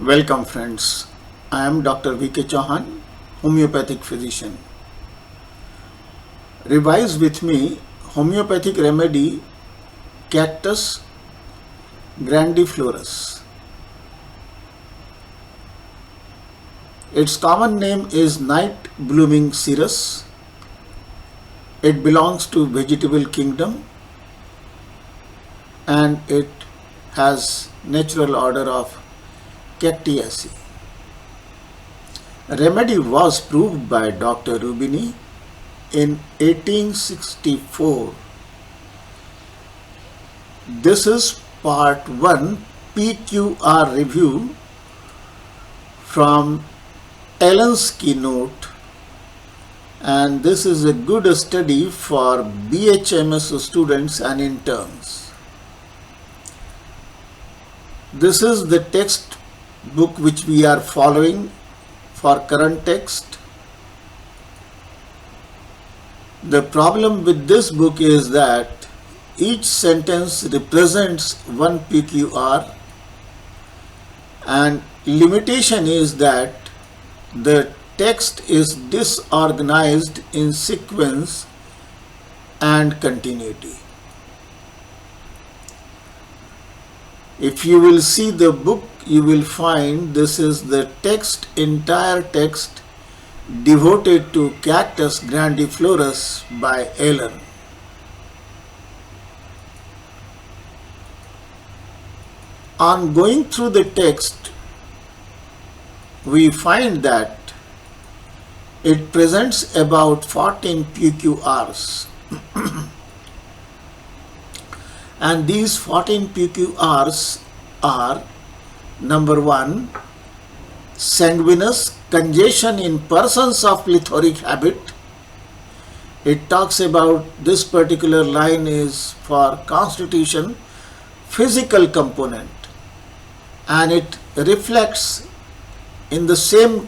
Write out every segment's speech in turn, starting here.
Welcome friends, I am Dr. V.K. Chauhan, homeopathic physician. Revise with me homeopathic remedy Cactus, Grandiflorus. Its common name is night blooming cereus. It belongs to vegetable kingdom and it has natural order of Cactaceae. Remedy was proved by Dr. Rubini in 1864. This is part 1 PQR review from Allen's Keynote, and this is a good study for BHMS students and interns. This is the text book which we are following for current text. The problem with this book is that each sentence represents one PQR, and limitation is that the text is disorganized in sequence and continuity. If you will see the book, you will find this is the entire text devoted to Cactus Grandiflorus by Allen. On going through the text, we find that it presents about 14 PQRs. And these 14 PQRs are: number 1, sanguineous, congestion in persons of plethoric habit. It talks about this particular line is for constitution physical component, and it reflects in the same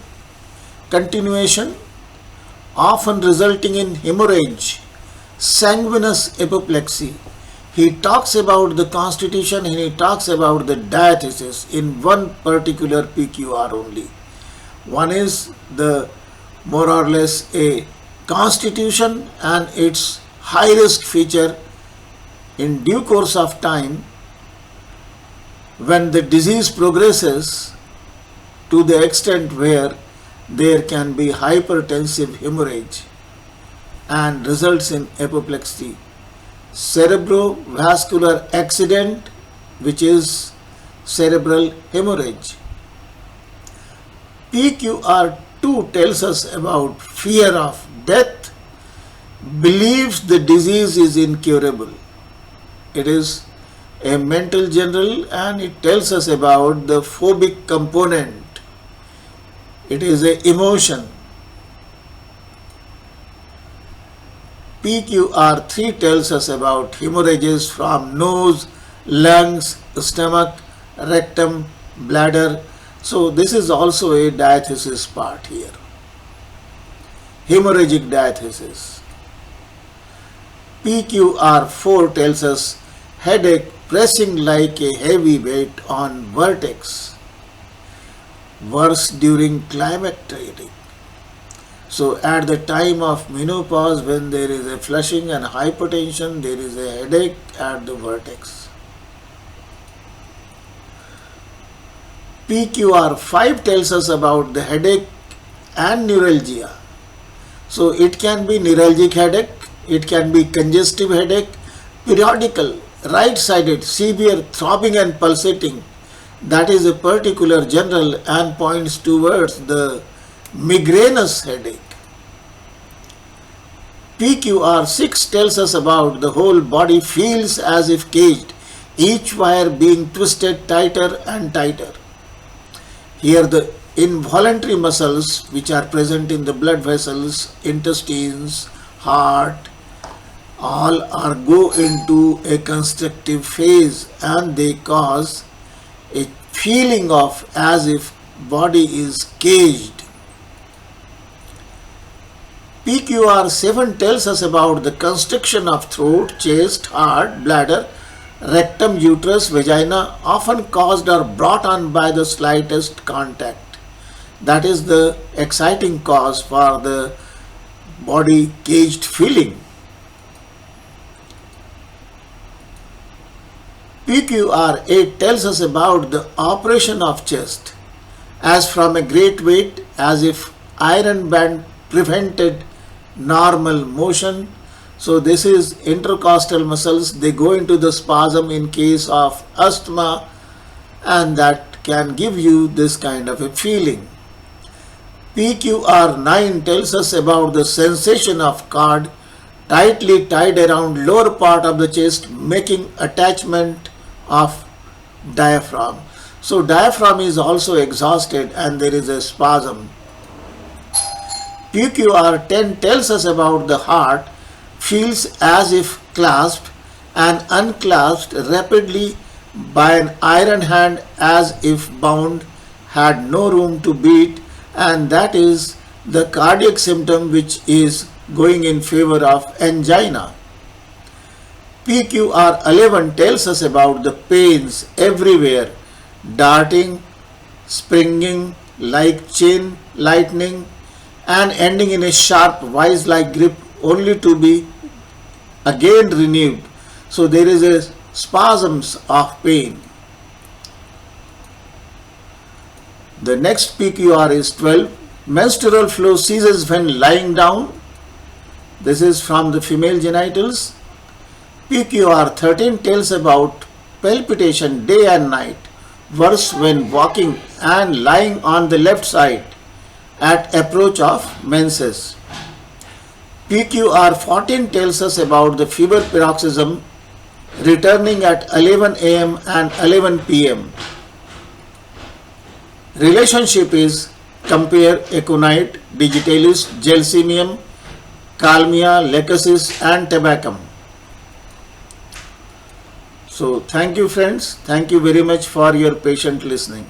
continuation, often resulting in haemorrhage, sanguineous apoplexy. He talks about the constitution and he talks about the diathesis in one particular PQR only. One is the more or less a constitution and its high risk feature in due course of time when the disease progresses to the extent where there can be hypertensive haemorrhage and results in apoplexy. Cerebrovascular accident, which is cerebral hemorrhage. PQR 2 tells us about fear of death, believes the disease is incurable. It is a mental general and it tells us about the phobic component. It is an emotion. PQR 3 tells us about hemorrhages from nose, lungs, stomach, rectum, bladder. So this is also a diathesis part here. Hemorrhagic diathesis. PQR 4 tells us headache pressing like a heavy weight on vertex. Worse during climacteric. So at the time of menopause, when there is a flushing and hypertension, there is a headache at the vertex. PQR 5 tells us about the headache and neuralgia. So it can be neuralgic headache, it can be congestive headache, periodical, right-sided, severe throbbing and pulsating. That is a particular general and points towards the migrainous headache. PQR 6 tells us about the whole body feels as if caged, each wire being twisted tighter and tighter. Here the involuntary muscles which are present in the blood vessels, intestines, heart, all are go into a constrictive phase and they cause a feeling of as if body is caged. PQR 7 tells us about the constriction of throat, chest, heart, bladder, rectum, uterus, vagina, often caused or brought on by the slightest contact. That is the exciting cause for the body caged feeling. PQR 8 tells us about the operation of chest, as from a great weight, as if iron band prevented normal motion. So this is intercostal muscles, they go into the spasm in case of asthma, and that can give you this kind of a feeling. PQR 9 tells us about the sensation of cord tightly tied around lower part of the chest, making attachment of diaphragm. So diaphragm is also exhausted and there is a spasm. PQR 10 tells us about the heart feels as if clasped and unclasped rapidly by an iron hand, as if bound, had no room to beat, and that is the cardiac symptom which is going in favor of angina. PQR 11 tells us about the pains everywhere, darting, springing like chain lightning, and ending in a sharp vice-like grip, only to be again renewed. So there is a spasms of pain. The next PQR is 12. Menstrual flow ceases when lying down. This is from the female genitals. PQR 13 tells about palpitation day and night, worse when walking and lying on the left side at approach of menses. PQR 14 tells us about the fever paroxysm returning at 11 am and 11 pm. Relationship is compare aconite, digitalis, gelsemium, calmia, lachesis and tabacum. So thank you friends, thank you very much for your patient listening.